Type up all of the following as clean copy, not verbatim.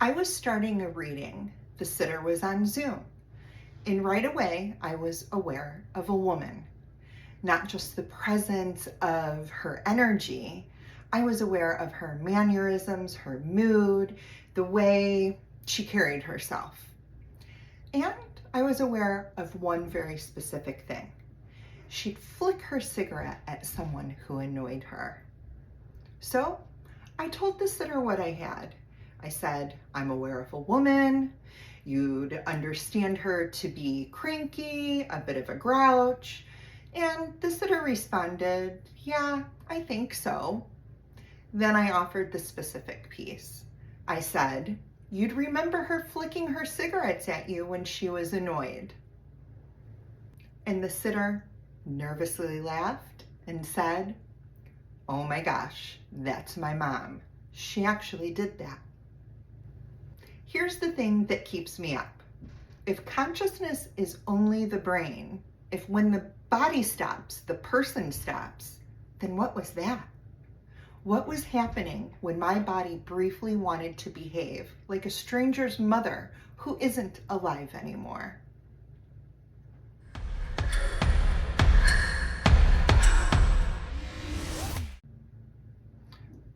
I was starting a reading. The sitter was on Zoom. And right away, I was aware of a woman. Not just the presence of her energy, I was aware of her mannerisms, her mood, the way she carried herself. And I was aware of one very specific thing. She'd flick her cigarette at someone who annoyed her. So I told the sitter what I had. I said, I'm aware of a woman. You'd understand her to be cranky, a bit of a grouch. And the sitter responded, yeah, I think so. Then I offered the specific piece. I said, you'd remember her flicking her cigarettes at you when she was annoyed. And the sitter nervously laughed and said, oh my gosh, that's my mom. She actually did that. Here's the thing that keeps me up. If consciousness is only the brain, if when the body stops, the person stops, then what was that? What was happening when my body briefly wanted to behave like a stranger's mother who isn't alive anymore?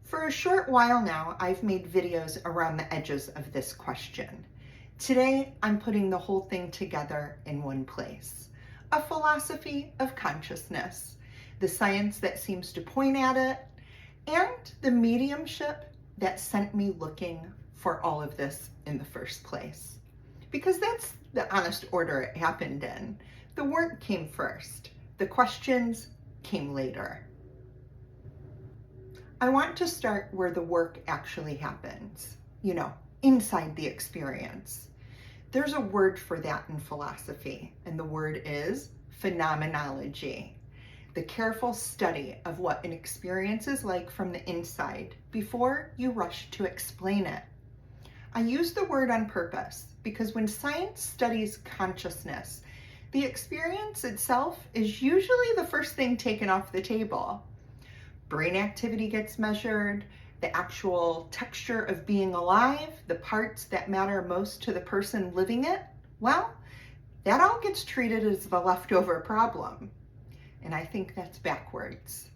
For a short while now, I've made videos around the edges of this question. Today, I'm putting the whole thing together in one place. A philosophy of consciousness, the science that seems to point at it, and the mediumship that sent me looking for all of this in the first place. Because that's the honest order it happened in. The work came first. The questions came later. I want to start where the work actually happens, inside the experience. There's a word for that in philosophy, and the word is phenomenology, the careful study of what an experience is like from the inside before you rush to explain it. I use the word on purpose because when science studies consciousness, the experience itself is usually the first thing taken off the table. Brain activity gets measured, the actual texture of being alive, the parts that matter most to the person living it, well, that all gets treated as the leftover problem. And I think that's backwards.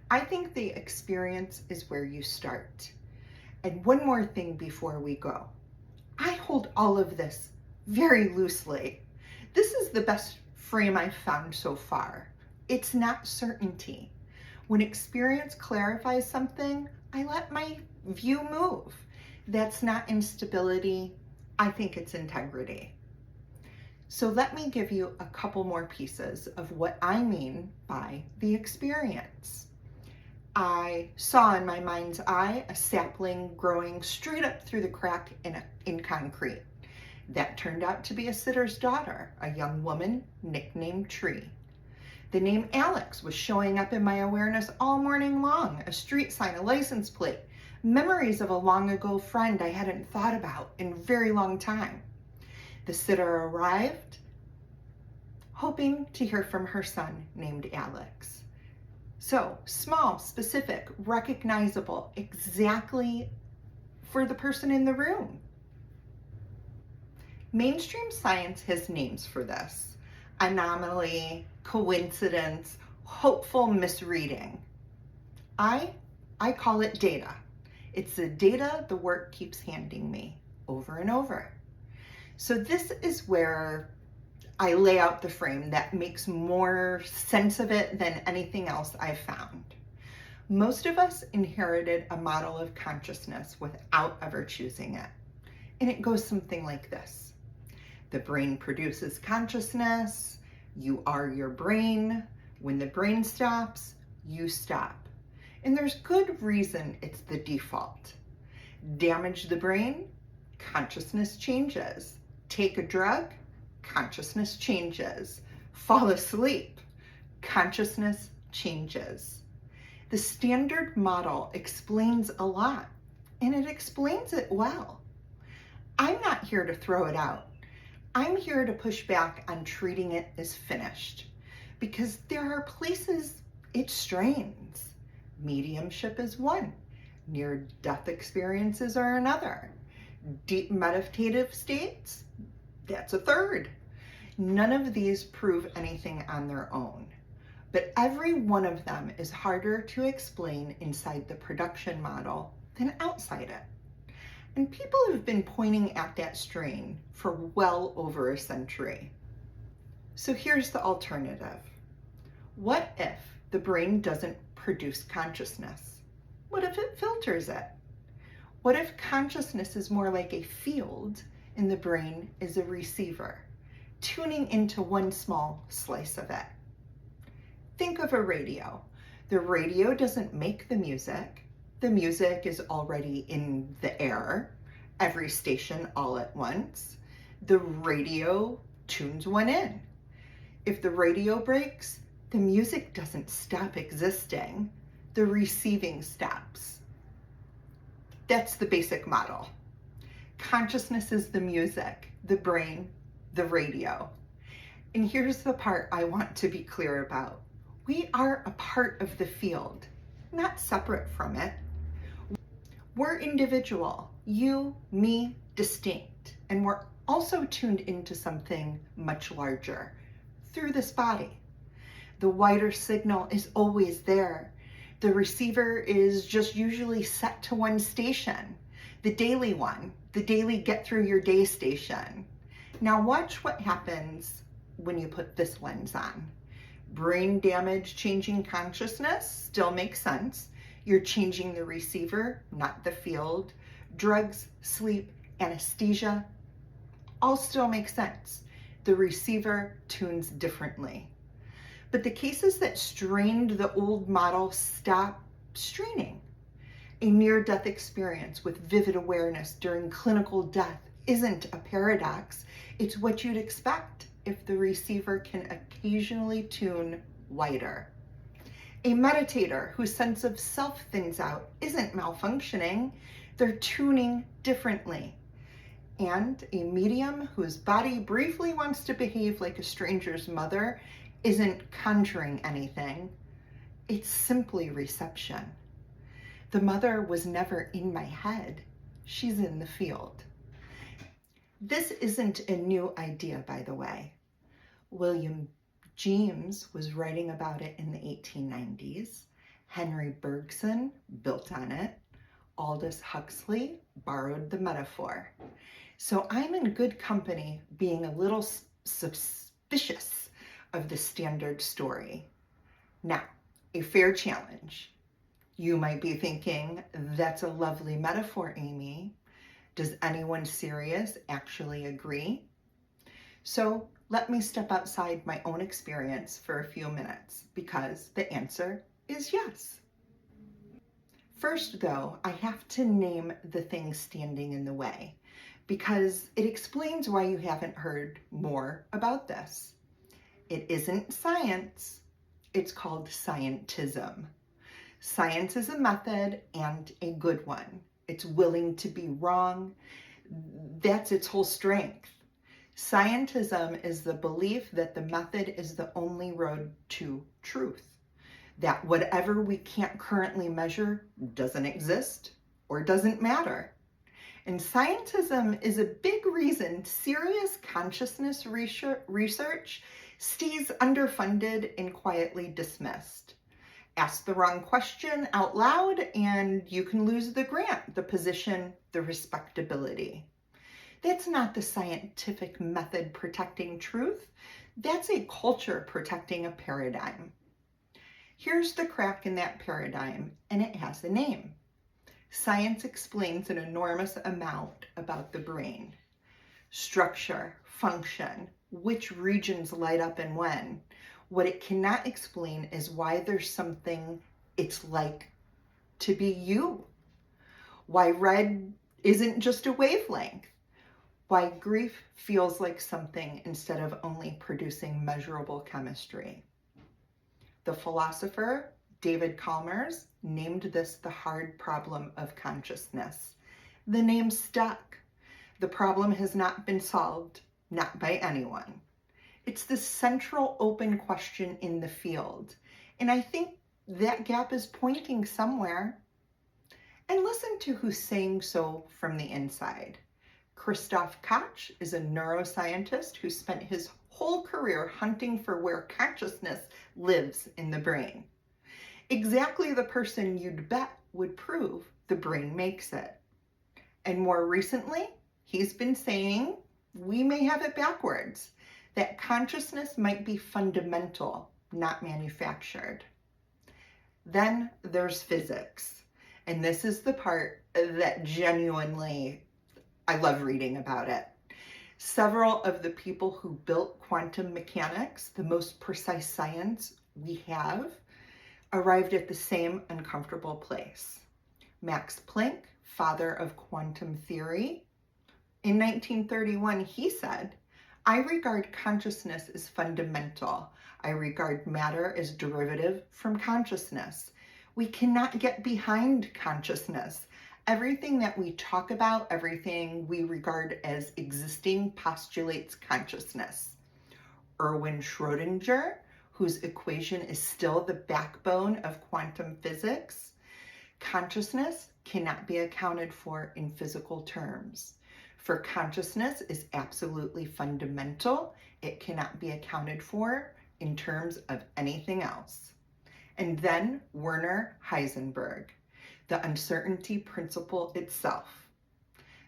I think the experience is where you start. And one more thing before we go. I hold all of this very loosely. This is the best frame I've found so far. It's not certainty. When experience clarifies something, I let my view move. That's not instability. I think it's integrity. So let me give you a couple more pieces of what I mean by the experience. I saw in my mind's eye a sapling growing straight up through the crack in concrete. That turned out to be a sitter's daughter, a young woman nicknamed Tree. The name Alex was showing up in my awareness all morning long, a street sign, a license plate, memories of a long ago friend I hadn't thought about in a very long time. The sitter arrived, hoping to hear from her son named Alex. So small, specific, recognizable, exactly for the person in the room. Mainstream science has names for this. Anomaly, coincidence, hopeful misreading. I call it data. It's the data the work keeps handing me over and over. So this is where I lay out the frame that makes more sense of it than anything else I've found. Most of us inherited a model of consciousness without ever choosing it. And it goes something like this. The brain produces consciousness. You are your brain. When the brain stops, you stop. And there's good reason it's the default. Damage the brain, consciousness changes. Take a drug, consciousness changes. Fall asleep, consciousness changes. The standard model explains a lot, and it explains it well. I'm not here to throw it out. I'm here to push back on treating it as finished, because there are places it strains. Mediumship is one. Near-death experiences are another. Deep meditative states, that's a third. None of these prove anything on their own, but every one of them is harder to explain inside the production model than outside it. And people have been pointing at that strain for well over a century. So here's the alternative. What if the brain doesn't produce consciousness? What if it filters it? What if consciousness is more like a field and the brain is a receiver, tuning into one small slice of it? Think of a radio. The radio doesn't make the music. The music is already in the air, every station all at once. The radio tunes one in. If the radio breaks, the music doesn't stop existing. The receiving stops. That's the basic model. Consciousness is the music, the brain, the radio. And here's the part I want to be clear about. We are a part of the field, not separate from it. We're individual, you, me, distinct, and we're also tuned into something much larger through this body. The wider signal is always there. The receiver is just usually set to one station, the daily one, the daily get through your day station. Now watch what happens when you put this lens on. Brain damage changing consciousness still makes sense. You're changing the receiver, not the field. Drugs, sleep, anesthesia, all still make sense. The receiver tunes differently. But the cases that strained the old model stop straining. A near-death experience with vivid awareness during clinical death isn't a paradox. It's what you'd expect if the receiver can occasionally tune wider. A meditator whose sense of self thins out isn't malfunctioning. They're tuning differently. And a medium whose body briefly wants to behave like a stranger's mother isn't conjuring anything. It's simply reception. The mother was never in my head. She's in the field. This isn't a new idea, by the way. William James was writing about it in the 1890s. Henry Bergson built on it. Aldous Huxley borrowed the metaphor. So I'm in good company being a little suspicious of the standard story. Now, a fair challenge. You might be thinking, that's a lovely metaphor, Amy. Does anyone serious actually agree? So let me step outside my own experience for a few minutes, because the answer is yes. First, though, I have to name the thing standing in the way, because it explains why you haven't heard more about this. It isn't science, it's called scientism. Science is a method and a good one. It's willing to be wrong. That's its whole strength. Scientism is the belief that the method is the only road to truth, that whatever we can't currently measure doesn't exist or doesn't matter. And scientism is a big reason serious consciousness research stays underfunded and quietly dismissed. Ask the wrong question out loud and you can lose the grant, the position, the respectability. That's not the scientific method protecting truth. That's a culture protecting a paradigm. Here's the crack in that paradigm, and it has a name. Science explains an enormous amount about the brain. Structure, function, which regions light up and when. What it cannot explain is why there's something it's like to be you. Why red isn't just a wavelength. Why grief feels like something instead of only producing measurable chemistry. The philosopher David Chalmers named this the hard problem of consciousness. The name stuck. The problem has not been solved, not by anyone. It's the central open question in the field. And I think that gap is pointing somewhere. And listen to who's saying so from the inside. Christoph Koch is a neuroscientist who spent his whole career hunting for where consciousness lives in the brain. Exactly the person you'd bet would prove the brain makes it. And more recently, he's been saying we may have it backwards, that consciousness might be fundamental, not manufactured. Then there's physics. And this is the part that genuinely, I love reading about it. Several of the people who built quantum mechanics, the most precise science we have, arrived at the same uncomfortable place. Max Planck, father of quantum theory, in 1931, he said, "I regard consciousness as fundamental. I regard matter as derivative from consciousness. We cannot get behind consciousness. Everything that we talk about, everything we regard as existing, postulates consciousness." Erwin Schrödinger, whose equation is still the backbone of quantum physics, consciousness cannot be accounted for in physical terms. For consciousness is absolutely fundamental. It cannot be accounted for in terms of anything else. And then Werner Heisenberg, the uncertainty principle itself.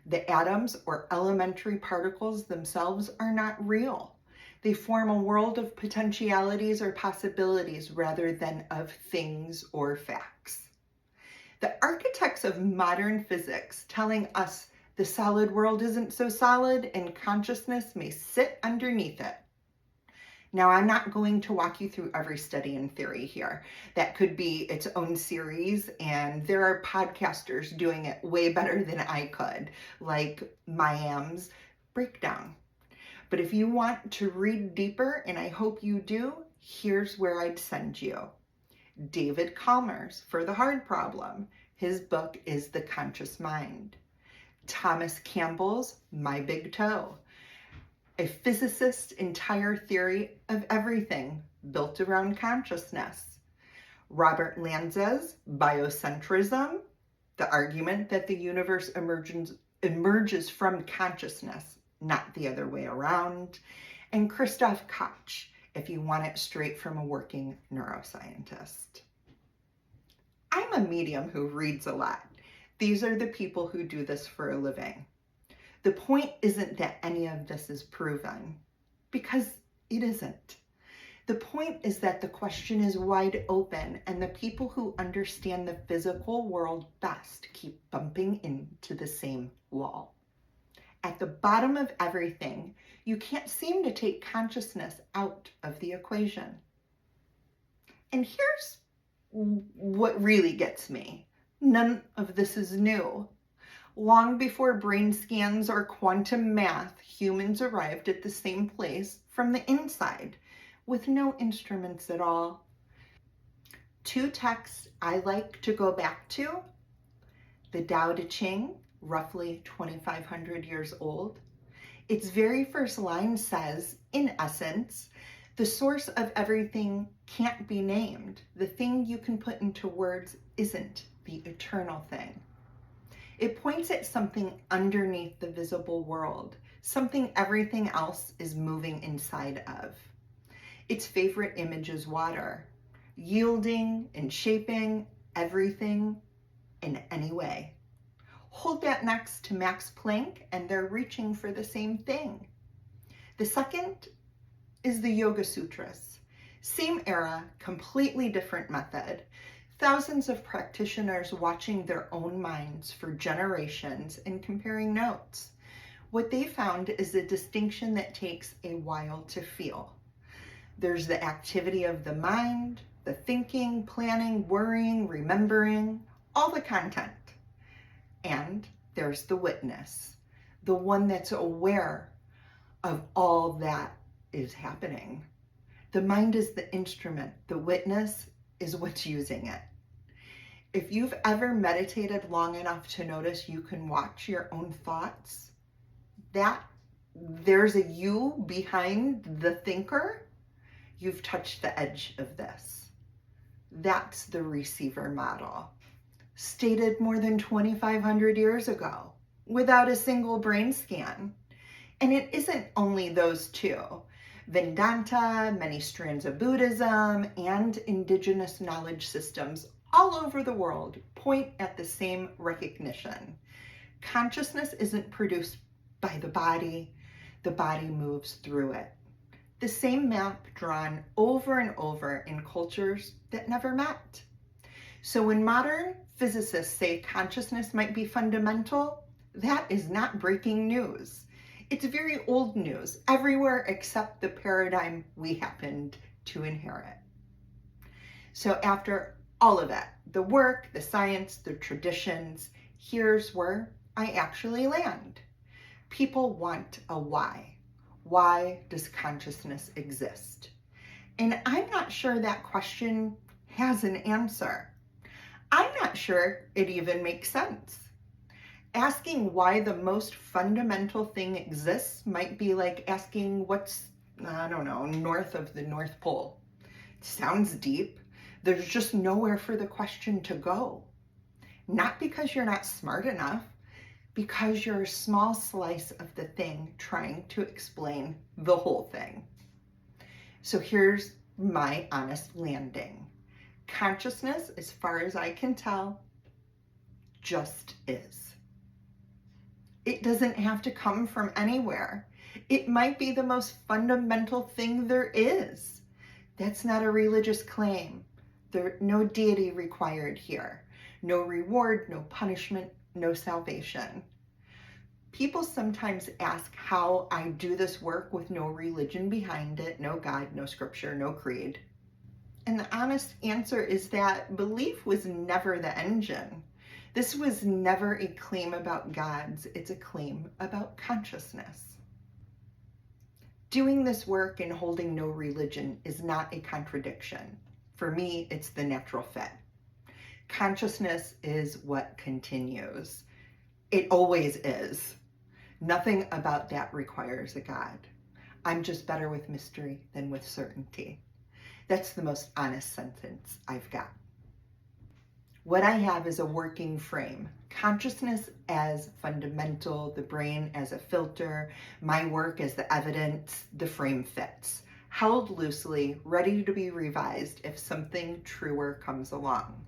The atoms or elementary particles themselves are not real. They form a world of potentialities or possibilities rather than of things or facts. The architects of modern physics telling us the solid world isn't so solid and consciousness may sit underneath it. Now, I'm not going to walk you through every study in theory here. That could be its own series, and there are podcasters doing it way better than I could, like Mayam's Breakdown. But if you want to read deeper, and I hope you do, here's where I'd send you. David Calmer's For the Hard Problem. His book is The Conscious Mind. Thomas Campbell's My Big Toe, a physicist's entire theory of everything built around consciousness. Robert Lanza's Biocentrism, the argument that the universe emerges from consciousness, not the other way around. And Christoph Koch, if you want it straight from a working neuroscientist. I'm a medium who reads a lot. These are the people who do this for a living. The point isn't that any of this is proven, because it isn't. The point is that the question is wide open, and the people who understand the physical world best keep bumping into the same wall. At the bottom of everything, you can't seem to take consciousness out of the equation. And here's what really gets me. None of this is new. Long before brain scans or quantum math, humans arrived at the same place from the inside, with no instruments at all. Two texts I like to go back to: the Tao Te Ching, roughly 2,500 years old. Its very first line says, in essence, the source of everything can't be named. The thing you can put into words isn't the eternal thing. It points at something underneath the visible world, something everything else is moving inside of. Its favorite image is water, yielding and shaping everything in any way. Hold that next to Max Planck, and they're reaching for the same thing. The second is the Yoga Sutras. Same era, completely different method. Thousands of practitioners watching their own minds for generations and comparing notes. What they found is a distinction that takes a while to feel. There's the activity of the mind, the thinking, planning, worrying, remembering, all the content. And there's the witness, the one that's aware of all that is happening. The mind is the instrument. The witness is what's using it. If you've ever meditated long enough to notice you can watch your own thoughts, that there's a you behind the thinker, you've touched the edge of this. That's the receiver model, stated more than 2,500 years ago. without a single brain scan. And it isn't only those two. Vedanta, many strands of Buddhism, and indigenous knowledge systems all over the world point at the same recognition. Consciousness isn't produced by the body moves through it. The same map drawn over and over in cultures that never met. So when modern physicists say consciousness might be fundamental, that is not breaking news. It's very old news everywhere except the paradigm we happened to inherit. So after all of it, the work, the science, the traditions, here's where I actually land. People want a why. Why does consciousness exist? And I'm not sure that question has an answer. I'm not sure it even makes sense. Asking why the most fundamental thing exists might be like asking what's, I don't know, north of the North Pole. It sounds deep. There's just nowhere for the question to go. Not because you're not smart enough, because you're a small slice of the thing trying to explain the whole thing. So here's my honest landing. Consciousness, as far as I can tell, just is. It doesn't have to come from anywhere. It might be the most fundamental thing there is. That's not a religious claim. There's no deity required here. No reward, no punishment, no salvation. People sometimes ask how I do this work with no religion behind it, no God, no scripture, no creed. And the honest answer is that belief was never the engine. This was never a claim about gods, it's a claim about consciousness. Doing this work and holding no religion is not a contradiction. For me, it's the natural fit. Consciousness is what continues. It always is. Nothing about that requires a God. I'm just better with mystery than with certainty. That's the most honest sentence I've got. What I have is a working frame. Consciousness as fundamental, the brain as a filter, my work as the evidence, the frame fits. Held loosely, ready to be revised if something truer comes along.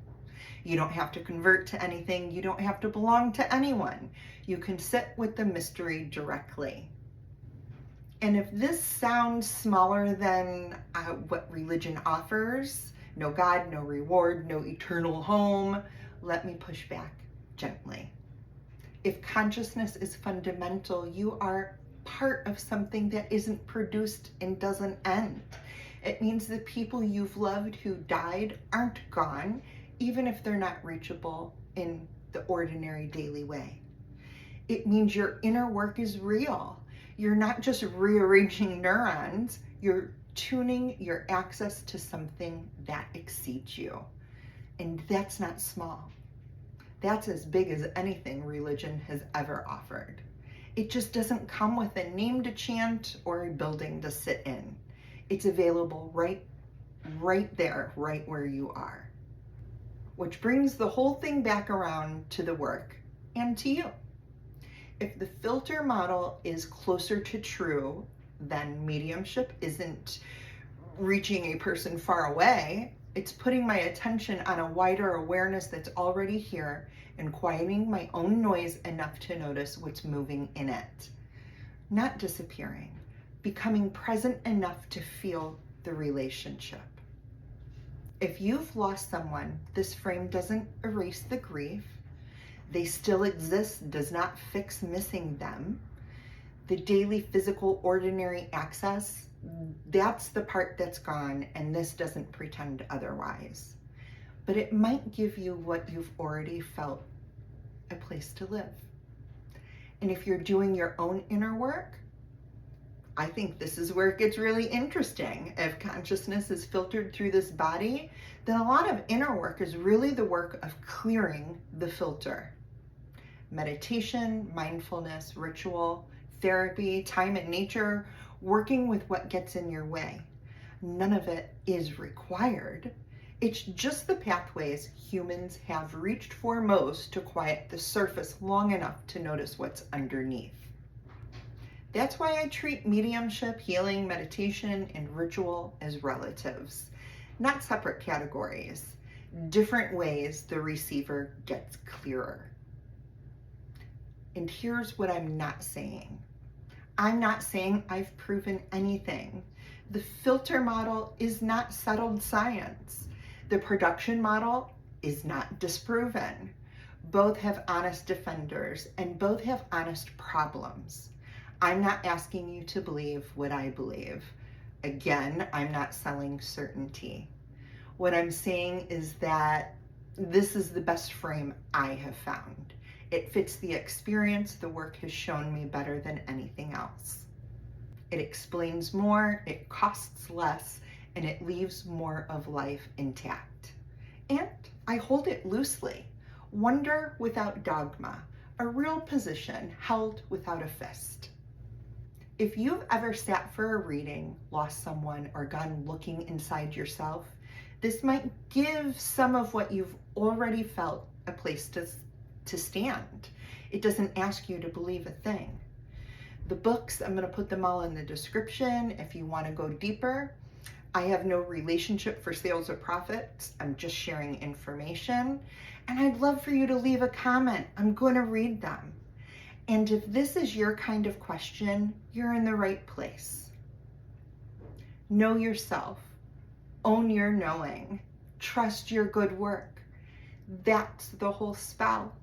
You don't have to convert to anything. You don't have to belong to anyone. You can sit with the mystery directly. And if this sounds smaller than what religion offers, no God, no reward, no eternal home, let me push back gently. If consciousness is fundamental, you are part of something that isn't produced and doesn't end. It means the people you've loved who died aren't gone, even if they're not reachable in the ordinary daily way. It means your inner work is real. You're not just rearranging neurons, you're tuning your access to something that exceeds you. And that's not small. That's as big as anything religion has ever offered. It just doesn't come with a name to chant or a building to sit in. It's available right there, right where you are. Which brings the whole thing back around to the work and to you. If the filter model is closer to true, then mediumship isn't reaching a person far away. It's putting my attention on a wider awareness that's already here and quieting my own noise enough to notice what's moving in it. Not disappearing, becoming present enough to feel the relationship. If you've lost someone, this frame doesn't erase the grief. They still exist, does not fix missing them. The daily physical ordinary access, that's the part that's gone, and this doesn't pretend otherwise. But it might give you what you've already felt, a place to live. And if you're doing your own inner work, I think this is where it gets really interesting. If consciousness is filtered through this body, then a lot of inner work is really the work of clearing the filter. Meditation, mindfulness, ritual, therapy, time in nature, working with what gets in your way. None of it is required. It's just the pathways humans have reached for most to quiet the surface long enough to notice what's underneath. That's why I treat mediumship, healing, meditation, and ritual as relatives, not separate categories, different ways the receiver gets clearer. And here's what I'm not saying. I'm not saying I've proven anything. The filter model is not settled science. The production model is not disproven. Both have honest defenders and both have honest problems. I'm not asking you to believe what I believe. Again, I'm not selling certainty. What I'm saying is that this is the best frame I have found. It fits the experience the work has shown me better than anything else. It explains more, it costs less, and it leaves more of life intact. And I hold it loosely. Wonder without dogma, a real position held without a fist. If you've ever sat for a reading, lost someone, or gone looking inside yourself, this might give some of what you've already felt a place to stand. It doesn't ask you to believe a thing. The books, I'm going to put them all in the description if you want to go deeper. I have no relationship for sales or profits. I'm just sharing information. And I'd love for you to leave a comment. I'm going to read them. And if this is your kind of question, you're in the right place. Know yourself. Own your knowing. Trust your good work. That's the whole spell.